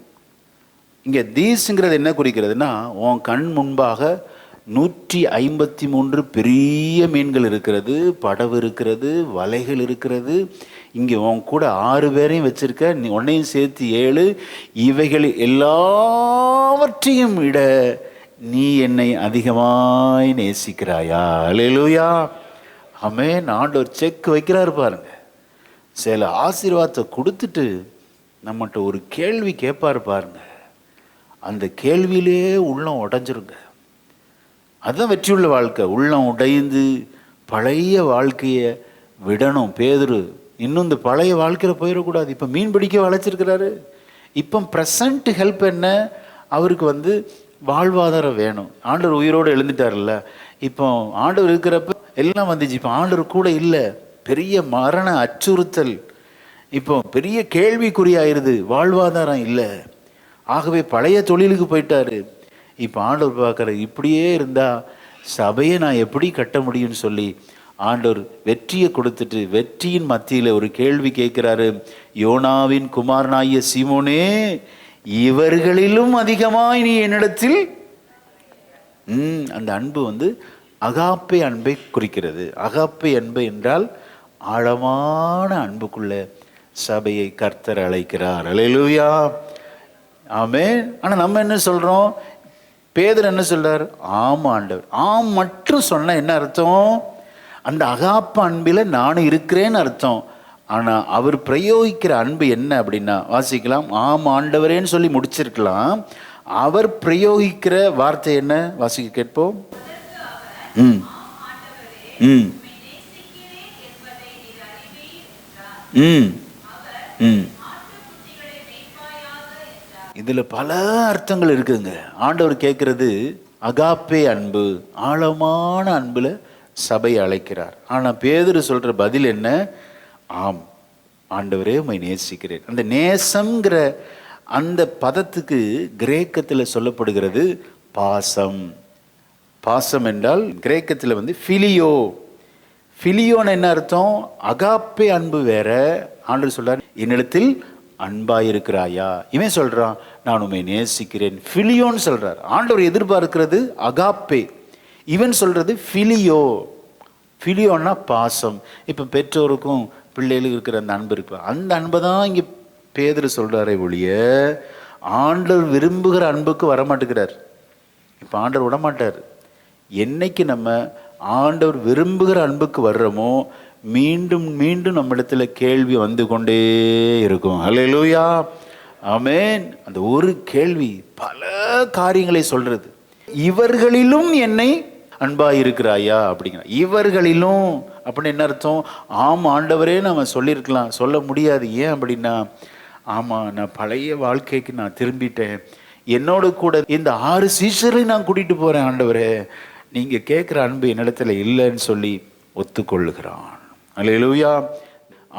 இங்கே தீஸுங்கிறது என்ன குறிக்கிறதுனா, உன் கண் முன்பாக 153 பெரிய மீன்கள் இருக்கிறது, படவு இருக்கிறது, வலைகள் இருக்கிறது. இங்கே உன் கூட 6 பேரையும் வச்சிருக்க, நீ உன்னையும் சேர்த்து 7. இவைகள் எல்லாவற்றையும் விட நீ என்னை அதிகமாய் நேசிக்கிறாயா? அல்லேலூயா. ஆமென். ஆண்டவர் செக் வைக்கிறாரு பாருங்க. சில ஆசீர்வாதத்தை கொடுத்துட்டு நம்மகிட்ட ஒரு கேள்வி கேட்பாரு பாருங்க. அந்த கேள்வியிலே உள்ளம் உடைஞ்சிருங்க. அதுதான் வெற்றியுள்ள வாழ்க்கை. உள்ளம் உடைந்து பழைய வாழ்க்கையை விடணும். பேதுரு இன்னும் இந்த பழைய வாழ்க்கையில் போயிடக்கூடாது. இப்போ மீன் பிடிக்க அழைச்சிருக்கிறாரு. இப்போ ப்ரெசண்ட் ஹெல்ப் என்ன? அவருக்கு வாழ்வாதாரம் வேணும். ஆண்டவர் உயிரோடு எழுந்துட்டார்ல. இப்போ ஆண்டவர் இருக்கிறப்ப எல்லாம் வந்துச்சு. இப்போ ஆண்டவர் கூட இல்லை. பெரிய மரண அச்சுறுத்தல், இப்போ பெரிய கேள்விக்குறியாயிருது. வாழ்வாதாரம் இல்லை. ஆகவே பழைய தொழிலுக்கு போயிட்டாரு. இப்போ ஆண்டவர் பார்க்குற, இப்படியே இருந்தால் சபையை நான் எப்படி கட்ட முடியும்னு சொல்லி ஆண்டவர் வெற்றியை கொடுத்துட்டு வெற்றியின் மத்தியில் ஒரு கேள்வி கேட்குறாரு. யோனாவின் குமாரனாகிய சீமோனே, இவர்களிலும் அதிகமாய் நீ என்னிடத்தில். அந்த அன்பு அகாப்பே அன்பை குறிக்கிறது. அகாப்பே அன்பு என்றால் ஆழமான அன்புக்குள்ள சபையை கர்த்தர் அழைக்கிறார். அல்லேலூயா. ஆமென். ஆனால் நம்ம என்ன சொல்கிறோம்? பேதுரு என்ன சொல்றார்? ஆம் ஆண்டவர். ஆம் மட்டும் சொன்ன என்ன அர்த்தம்? அந்த அகாப்ப அன்பில் நானும் இருக்கிறேன்னு அர்த்தம். ஆனால் அவர் பிரயோகிக்கிற அன்பு என்ன அப்படின்னா, வாசிக்கலாம். ஆம் ஆண்டவரேன்னு சொல்லி முடிச்சிருக்கலாம். அவர் பிரயோகிக்கிற வார்த்தை என்ன? வாசிக்க கேட்போம். இதுல பல அர்த்தங்கள் இருக்குங்க. ஆண்டவர் கேட்கறது அகாப்பே அன்பு, ஆழமான அன்புல சபை அழைக்கிறார். ஆனா பேதுரு சொல்ற பதில் என்ன? ஆம் ஆண்டவரே உம்மை நேசிக்கிறேன். அந்த நேசம்ங்கிற அந்த பதத்துக்கு கிரேக்கத்தில் சொல்லப்படுகிறது பாசம். பாசம் என்றால் கிரேக்கத்தில் ஃபிலியோ. ஃபிலியோன்னு என்ன அர்த்தம்? அகாப்பே அன்பு வேற. ஆண்டவர் சொல்றார், என்னிடத்தில் அன்பாயிருக்கிறாயா? இவன் சொல்றான், நான் உம்மை நேசிக்கிறேன். ஃபிலியோன்னு சொல்றார். ஆண்டவர் எதிர்பார்க்கிறது அகாப்பே, இவன் சொல்றது ஃபிலியோ. ஃபிலியோன்னா பாசம். இப்போ பெற்றோருக்கும் பிள்ளைகளுக்கு இருக்கிற அந்த அன்பு இருக்கு, அந்த அன்பை தான் இங்கே பேதுரு சொல்றாரே ஒழிய ஆண்டவர் விரும்புகிற அன்புக்கு வரமாட்டேங்கிறார். இப்போ ஆண்டவர் விடமாட்டார். என்னைக்கு நம்ம ஆண்டவர் விரும்புகிற அன்புக்கு வர்றோமோ மீண்டும் மீண்டும் நம்மிடத்துல கேள்வி வந்து கொண்டே இருக்கும். அல்லேலூயா. ஆமென். அந்த ஒரு கேள்வி பல காரியங்களை சொல்றது. இவர்களிலும் என்னை அன்பாய் இருக்கிறாயா அப்படிங்கிற. இவர்களிலும் அப்படின்னு என்ன அர்த்தம்? ஆம் ஆண்டவரே நம்ம சொல்லியிருக்கலாம், சொல்ல முடியாது. ஏன் அப்படின்னா, ஆமாம் நான் பழைய வாழ்க்கைக்கு நான் திரும்பிட்டேன், என்னோட கூட இந்த 6 சீஷரையும் நான் கூட்டிகிட்டு போகிறேன் ஆண்டவரே, நீங்கள் கேட்குற அன்பு என்னிடத்துல இல்லைன்னு சொல்லி ஒத்துக்கொள்ளுகிறான். அல்லேலூயா.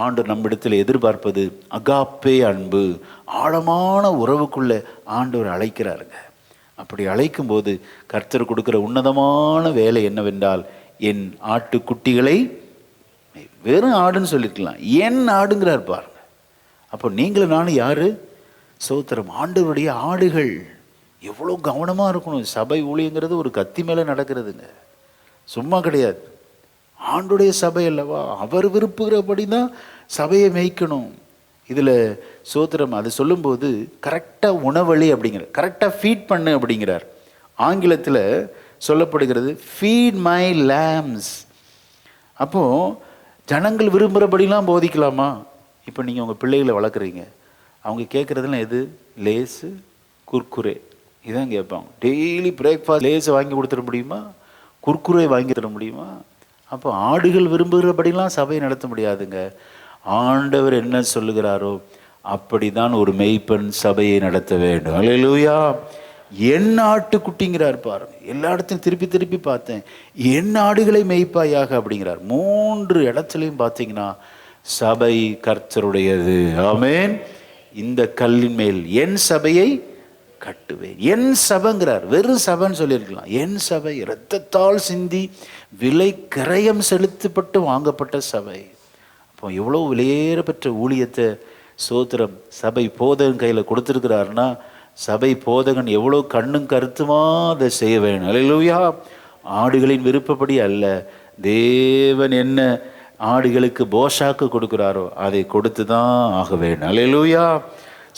ஆண்டு நம்மிடத்தில் எதிர்பார்ப்பது அகாப்பே அன்பு, ஆழமான உறவுக்குள்ள ஆண்டவர் அழைக்கிறாருங்க. அப்படி அழைக்கும் போது கர்த்தர் கொடுக்குற உன்னதமான வேலை என்னவென்றால், என் ஆட்டுக்குட்டிகளை, வெறும் ஆடுன்னு சொல்லிருக்கலாம், என் ஆடுங்கிறார் பாருங்க. அப்போ நீங்களும் நானும் யாரு? சோத்திரம், ஆண்டவருடைய ஆடுகள். எவ்வளோ கவனமாக இருக்கணும். சபை ஊழியங்கிறது ஒரு கத்தி மேலே நடக்கிறதுங்க, சும்மா கிடையாது. ஆண்டுடைய சபை அல்லவா, அவர் விருப்புகிறபடி தான் சபையை மேய்க்கணும். இதில் சோத்திரம் அது சொல்லும்போது கரெக்டாக உணவளி அப்படிங்கிற, கரெக்டாக ஃபீட் பண்ணு அப்படிங்கிறார். ஆங்கிலத்தில் சொல்லப்படுகிறது ஃபீட் மை லேம்ஸ். அப்போது ஜனங்கள் விரும்புகிறபடிலாம் போதிக்கலாமா? இப்போ நீங்கள் உங்கள் பிள்ளைகளை வளர்க்குறீங்க, அவங்க கேட்குறதுலாம் எது? லேஸு, குர்குரே இதான் கேட்பாங்க. டெய்லி பிரேக்ஃபாஸ்ட் லேஸை வாங்கி கொடுத்துட முடியுமா? குர்குரே வாங்கி தர முடியுமா? அப்போ ஆடுகள் விரும்புகிறபடிலாம் சபையை நடத்த முடியாதுங்க. ஆண்டவர் என்ன சொல்லுகிறாரோ அப்படிதான் ஒரு மெய்ப்பெண் சபையை நடத்த வேண்டும். அல்லேலூயா. என் ஆட்டுக்குட்டிங்கிறார் பாருங்க. எல்லா இடத்தையும் திருப்பி திருப்பி பார்த்தேன், என் ஆடுகளை மேய்ப்பாயாக அப்படிங்கிறார். 3 இடத்துலையும் பார்த்தீங்கன்னா சபை கர்த்தருடையது. ஆமென். இந்த கல்லின் மேல் என் சபையை கட்டுவேன். என் சபைங்கிறார். வெறும் சபைன்னு சொல்லியிருக்கலாம். என் சபை இரத்தத்தால் சிந்தி விலை கிரயம் செலுத்தப்பட்டு வாங்கப்பட்ட சபை. அப்போ எவ்வளோ விலையேறப்பெற்ற ஊழியத்தை சோத்திரம் சபை போதகன் கையில் கொடுத்துருக்கிறாருன்னா, சபை போதகன் எவ்வளோ கண்ணும் கருத்துமா அதை செய்ய வேணும். அல்லேலூயா. ஆடுகளின் விருப்பப்படி அல்ல, தேவன் என்ன ஆடுகளுக்கு போஷாக்கு கொடுக்குறாரோ அதை கொடுத்து தான் ஆக வேணும். அல்லேலூயா.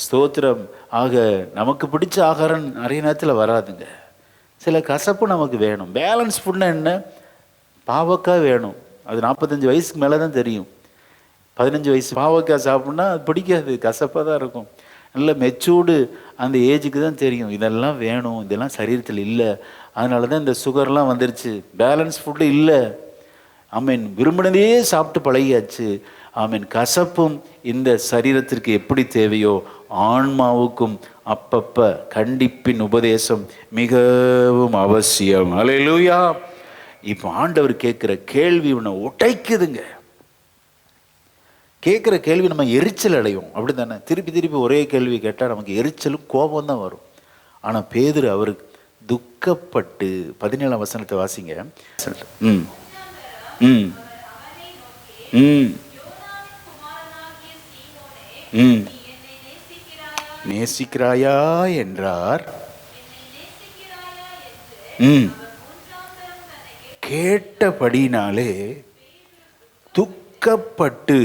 ஸ்தோத்திரம். ஆக நமக்கு பிடிச்ச ஆகாரம் நிறைய நேரத்தில் வராதுங்க. சில கசப்பு நமக்கு வேணும். பேலன்ஸ் ஃபுட்னா என்ன? பாவக்காய் வேணும். அது 45 வயசுக்கு மேலே தான் தெரியும். 15 வயசு பாவக்காய் சாப்பிட்னா அது பிடிக்காது, கசப்பாக தான் இருக்கும். நல்ல மெச்சூர்டு அந்த ஏஜுக்கு தான் தெரியும் இதெல்லாம் வேணும், இதெல்லாம் சரீரத்தில் இல்லை, அதனால தான் இந்த சுகர்லாம் வந்துருச்சு. பேலன்ஸ் ஃபுட்டு இல்லை. ஆமீன். விரும்பினதே சாப்பிட்டு பழகியாச்சு. ஆமீன். கசப்பும் இந்த சரீரத்திற்கு எப்படி தேவையோ ஆன்மாவுக்கும் அப்பப்ப கண்டிப்பின் உபதேசம் மிகவும் அவசியம். அல்லேலூயா. இப்போ ஆண்டவர் கேட்குற கேள்வி உன்னை உடைக்குதுங்க. கேட்குற கேள்வி நம்ம எரிச்சல் அடையும், அப்படி தானே? திருப்பி திருப்பி ஒரே கேள்வி கேட்டால் நமக்கு எரிச்சலும் கோபம் தான் வரும். ஆனால் பேதுரு அவருக்கு துக்கப்பட்டு 17ஆம் வசனத்தை வாசிங்க. ம் ம் ம் ம் நேசிக்கிறாயா என்றார். ம் கேட்டபடினாலே துக்கப்பட்டு,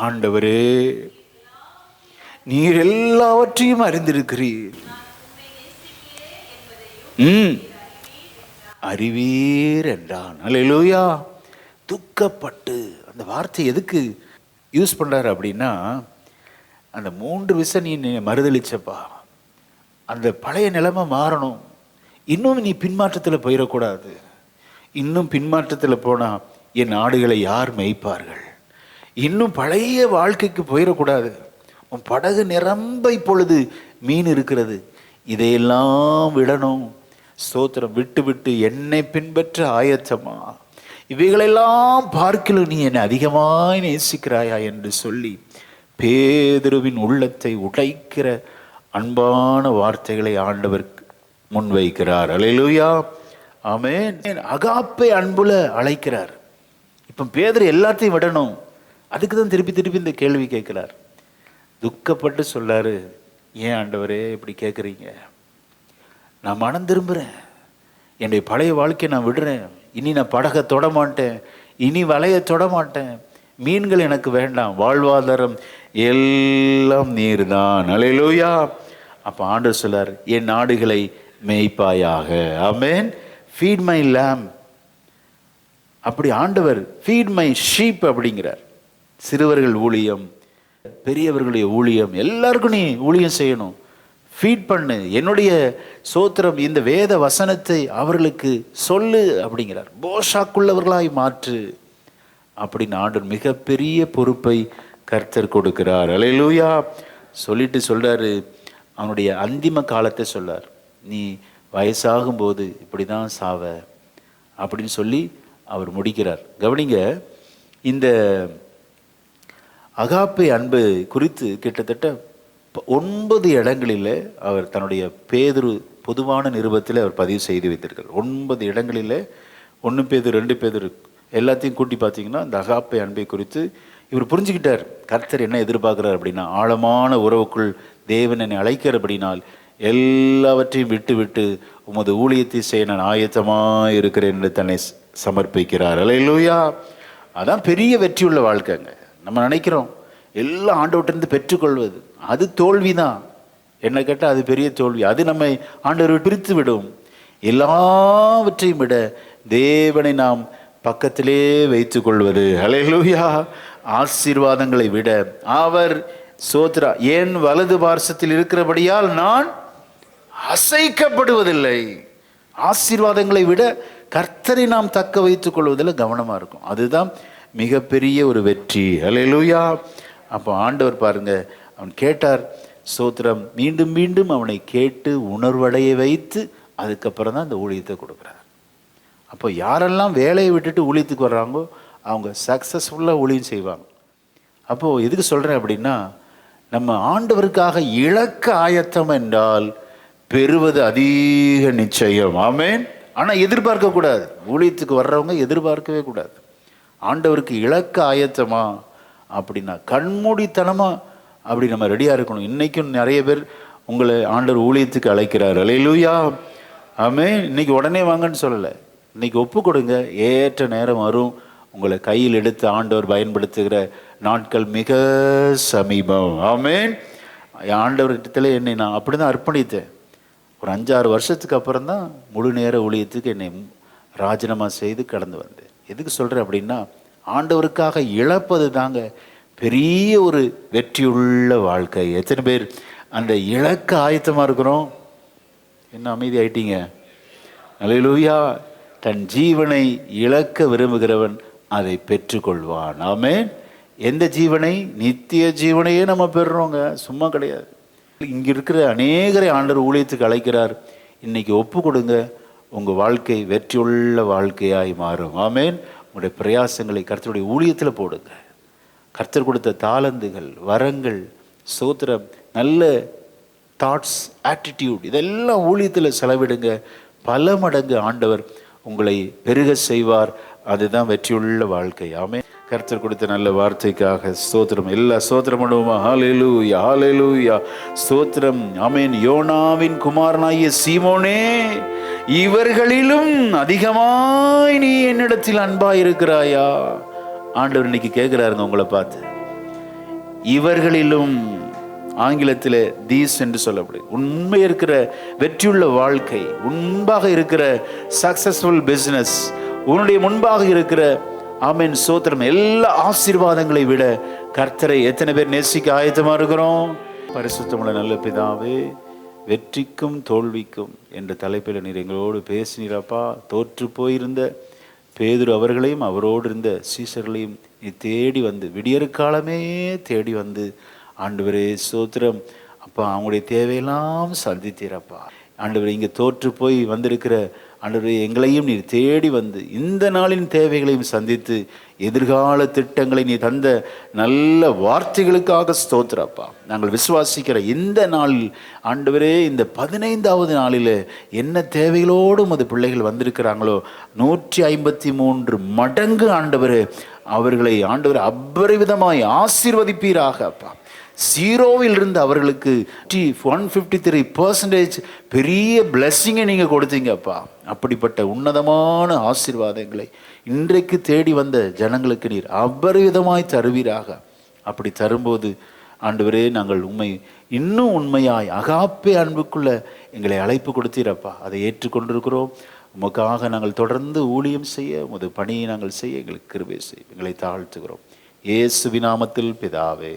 ஆண்டவரே நீர் எல்லாவற்றையும் அறிந்திருக்கிறீர், அறிவீர் என்றான். அல்லேலூயா. துக்கப்பட்டு, அந்த வார்த்தை எதுக்கு யூஸ் பண்றாரு அப்படின்னா, அந்த 3 விஷயம் நீ மறுதளிச்சப்பா, அந்த பழைய நிலைமை மாறணும். இன்னும் நீ பின்மாற்றத்தில் போயிடக்கூடாது. இன்னும் பின்மாற்றத்தில் போனால் என் ஆடுகளை யார் மேய்ப்பார்கள்? இன்னும் பழைய வாழ்க்கைக்கு போயிடக்கூடாது. உன் படகு நிரம்ப இப்பொழுது மீன் இருக்கிறது, இதையெல்லாம் விடணும். ஸ்தோத்திரம். விட்டு விட்டு என்னை பின்பற்ற ஆயத்தமா, இவைகளெல்லாம் பார்க்கலும் நீ என்னை அதிகமாய் நேசிக்கிறாயா என்று சொல்லி பேதுருவின் உள்ளத்தை உடைக்கிற அன்பான வார்த்தைகளை ஆண்டவர் முன்வைக்கிறார். அல்லேலூயா. ஆமென். அகாப்பே அன்புல அழைக்கிறார். இப்போ பேதுரு எல்லாத்தையும் விடணும். அதுக்கு தான் திருப்பி திருப்பி இந்த கேள்வி கேட்கிறார். துக்கப்பட்டு சொல்லாரு, ஏன் ஆண்டவரே இப்படி கேட்குறீங்க? நான் மனம் திரும்புகிறேன், என்னுடைய பழைய வாழ்க்கையை நான் விடுறேன். இனி நான் படகை தொட மாட்டேன், இனி வலையை தொட மாட்டேன், மீன்கள் எனக்கு வேண்டாம், வாழ்வாதாரம் எல்லாம் நீர் தான். அல்லேலூயா. அப்போ ஆண்டவர் சொல்லார், என் ஆடுகளை மேய்ப்பாயாக. ஆமென். Feed my lamb. அப்படி ஆண்டவர் ஃபீட் மை ஷீப் அப்படிங்கிறார். சிறுவர்கள் ஊழியம், பெரியவர்களுடைய ஊழியம், எல்லாருக்கும் நீ ஊழியம் செய்யணும், ஃபீட் பண்ணு, என்னுடைய சோத்திரம் இந்த வேத வசனத்தை அவர்களுக்கு சொல்லு அப்படிங்கிறார். போஷாக்குள்ளவர்களாய் மாற்று அப்படின்னு ஆண்டவர் மிகப்பெரிய பொறுப்பை கர்த்தர் கொடுக்கிறார். அல்லேலூயா. சொல்லிட்டு சொல்றாரு, அவனுடைய அந்திம காலத்தை சொல்றார், நீ வயசாகும்போது இப்படி தான் சாவ அப்படின்னு சொல்லி அவர் முடிக்கிறார். கவனிங்க, இந்த அகாப்பை அன்பு குறித்து கிட்டத்தட்ட 9 இடங்களில் அவர் தன்னுடைய பேதுரு பொதுவான நிருபத்தில் அவர் பதிவு செய்து வைத்திருக்கிறார். 9 இடங்களில் 1 பேதுரு 2 பேதுரு எல்லாத்தையும் கூட்டி பார்த்தீங்கன்னா இந்த அகாப்பை அன்பை குறித்து இவர் புரிஞ்சுக்கிட்டார். கர்த்தர் என்ன எதிர்பார்க்கிறார் அப்படின்னா, ஆழமான உறவுக்குள் தேவன் என்னை அழைக்கிறபடினால் எல்லாவற்றையும் விட்டு விட்டு உமது ஊழியத்தை செய்ய நான் ஆயத்தமாக இருக்கிறேன் என்று தன்னை சமர்ப்பிக்கிறார். அல்லேலூயா. அதான் பெரிய வெற்றியுள்ள வாழ்க்கைங்க. நம்ம நினைக்கிறோம் எல்லாம் ஆண்டவர்கிட்டருந்து பெற்றுக்கொள்வது, அது தோல்வி தான். என்ன கேட்டால் அது பெரிய தோல்வி. அது நம்மை ஆண்டவர் பிரித்து விடும். எல்லாவற்றையும் விட தேவனை நாம் பக்கத்திலே வைத்துக் கொள்வது, அல்லேலூயா, ஆசீர்வாதங்களை விட அவர் சோத்ரா என் வலது பார்சத்தில் இருக்கிறபடியால் நான் அசைக்கப்படுவதில்லை. ஆசீர்வாதங்களை விட கர்த்தரை நாம் தக்க வைத்துக் கொள்வதில் கவனமாக இருக்கும். அதுதான் மிகப்பெரிய ஒரு வெற்றி. அல்லேலூயா. அப்போ ஆண்டவர் பாருங்க, அவன் கேட்டார் சோத்திரம், மீண்டும் மீண்டும் அவனை கேட்டு உணர்வடைய வைத்து அதுக்கப்புறம் தான் இந்த ஊழியத்தை கொடுக்குறார். அப்போ யாரெல்லாம் வேலையை விட்டுட்டு ஊழியத்துக்கு வர்றாங்களோ அவங்க சக்ஸஸ்ஃபுல்லாக ஊழியம் செய்வாங்க. அப்போது எதுக்கு சொல்கிறேன் அப்படின்னா, நம்ம ஆண்டவருக்காக இழக்க ஆயத்தம் என்றால் பெறுவது அதிக நிச்சயம். ஆமென். ஆனால் எதிர்பார்க்கக்கூடாது. ஊழியத்துக்கு வர்றவங்க எதிர்பார்க்கவே கூடாது. ஆண்டவருக்கு இழக்க ஆயத்தமா அப்படின்னா கண்மூடித்தனமாக அப்படி நம்ம ரெடியாக இருக்கணும். இன்றைக்கும் நிறைய பேர் உங்களை ஆண்டவர் ஊழியத்துக்கு அழைக்கிறார். அல்லேலூயா. ஆமென். இன்னைக்கு உடனே வாங்கன்னு சொல்லலை. இன்னைக்கு ஒப்பு கொடுங்க, ஏற்ற நேரம் வரும். உங்களை கையில் எடுத்து ஆண்டவர் பயன்படுத்துகிற நாட்கள் மிக சமீபம். ஆமென். ஆண்டவர்கிட்ட என்னை நான் அப்படி தான் அர்ப்பணித்தேன். ஒரு 5-6 வருஷத்துக்கு அப்புறம் தான் முழு நேர ஊழியத்துக்கு என்னை ராஜினாமா செய்து கடந்து வந்தேன். எதுக்கு சொல்கிறேன் அப்படின்னா, ஆண்டவருக்காக இழப்பது தாங்க பெரிய ஒரு வெற்றியுள்ள வாழ்க்கை. எத்தனை பேர் அந்த இழக்க ஆயத்தமாக இருக்கிறோம்? என்ன அமைதி ஆயிட்டீங்க? அல்லேலூயா. தன் ஜீவனை இழக்க விரும்புகிறவன் அதை பெற்றுக்கொள்வான். ஆமென். எந்த ஜீவனை? நித்திய ஜீவனையே நம்ம பெறுறோங்க, சும்மா கிடையாது. இங்கே இருக்கிற அநேகரை ஆண்டவர் ஊழியத்துக்கு அழைக்கிறார். இன்னைக்கு ஒப்பு கொடுங்க, உங்கள் வாழ்க்கை வெற்றியுள்ள வாழ்க்கையாய் மாறும். ஆமென். உங்களுடைய பிரயாசங்களை கர்த்தருடைய ஊழியத்தில் போடுங்க. கர்த்தர் கொடுத்த தாளந்துகள், வரங்கள், சோத்திரம், நல்ல தாட்ஸ், ஆட்டிடியூட், இதெல்லாம் ஊழியத்தில் செலவிடுங்க. பல மடங்கு ஆண்டவர் உங்களை பெருக செய்வார். அதுதான் வெற்றியுள்ள வாழ்க்கை. ஆமென். கர்த்தர் கொடுத்த நல்ல வார்த்தைக்காக ஸ்தோத்திரம். எல்லா ஸ்தோத்திரம் பண்ணுவோமா? ஹல்லேலூயா, ஹல்லேலூயா, ஸ்தோத்திரம். ஆமென். யோனாவின் குமாரனாகிய சீமோனே, இவர்களிலும் அதிகமாய் நீ என்னிடத்தில் அன்பாய் இருக்கிறாயா? ஆண்டவர் இன்னைக்கு கேட்கிறாருங்க உங்களை பார்த்து. இவர்களிலும், ஆங்கிலத்தில் தீஸ் என்று சொல்லப்படுது. உண்மை இருக்கிற வெற்றியுள்ள வாழ்க்கை, முன்பாக இருக்கிற சக்சஸ்ஃபுல் பிஸ்னஸ், உன்னுடைய முன்பாக இருக்கிற ஆமென் சோத்திரம், எல்லா ஆசீர்வாதங்களை விட கர்த்தரை எத்தனை பேர் நேசிக்க ஆயத்தமாக இருக்கிறோம்? பரிசுத்தமுள்ள நல்ல பிதாவே, வெற்றிக்கும் தோல்விக்கும் என்ற தலைப்பில் நீர் எங்களோடு பேசினீரப்பா. தோற்று போயிருந்த பேதுரு அவர்களையும் அவரோடு இருந்த சீசர்களையும் நீ தேடி வந்து, விடியற்காலமே தேடி வந்து ஆண்டவரே சோத்திரம் அப்பா, அவங்களுடைய தேவையெல்லாம் சந்தித்தீரப்பா. ஆண்டவரே, இங்கே தோற்று போய் வந்திருக்கிற ஆண்டவரே எங்களையும் நீர் தேடி வந்து இந்த நாளின் தேவைகளையும் சந்தித்து எதிர்கால திட்டங்களை நீ தந்த நல்ல வார்த்தைகளுக்காக ஸ்தோத்திரப்பா. நாங்கள் விசுவாசிக்கிற இந்த நாளில் ஆண்டவரே, இந்த 15வது நாளில் என்ன தேவைகளோடு உமது பிள்ளைகள் வந்திருக்கிறாங்களோ 153 மடங்கு ஆண்டவரே அவர்களை ஆண்டவரே அபரிவிதமாய் ஆசீர்வதிப்பீராக அப்பா. 0வில் இருந்து அவர்களுக்கு 153% பெரிய பிளஸ்ஸிங்கை நீங்கள் கொடுத்தீங்கப்பா. அப்படிப்பட்ட உன்னதமான ஆசீர்வாதங்களை இன்றைக்கு தேடி வந்த ஜனங்களுக்கு நீர் அபரிவிதமாய் தருவீராக. அப்படி தரும்போது ஆண்டவரே, நாங்கள் இன்னும் உண்மையாய் அகாப்பே அன்புக்குள்ள எங்களை அழைப்பு கொடுத்தீரப்பா. அதை ஏற்றுக்கொண்டிருக்கிறோம். உமக்காக நாங்கள் தொடர்ந்து ஊழியம் செய்ய, உமது பணியை நாங்கள் செய்ய எங்களுக்கு கிருபை செய்ய எங்களை தாழ்த்துகிறோம். இயேசுவின் நாமத்தில் பிதாவே.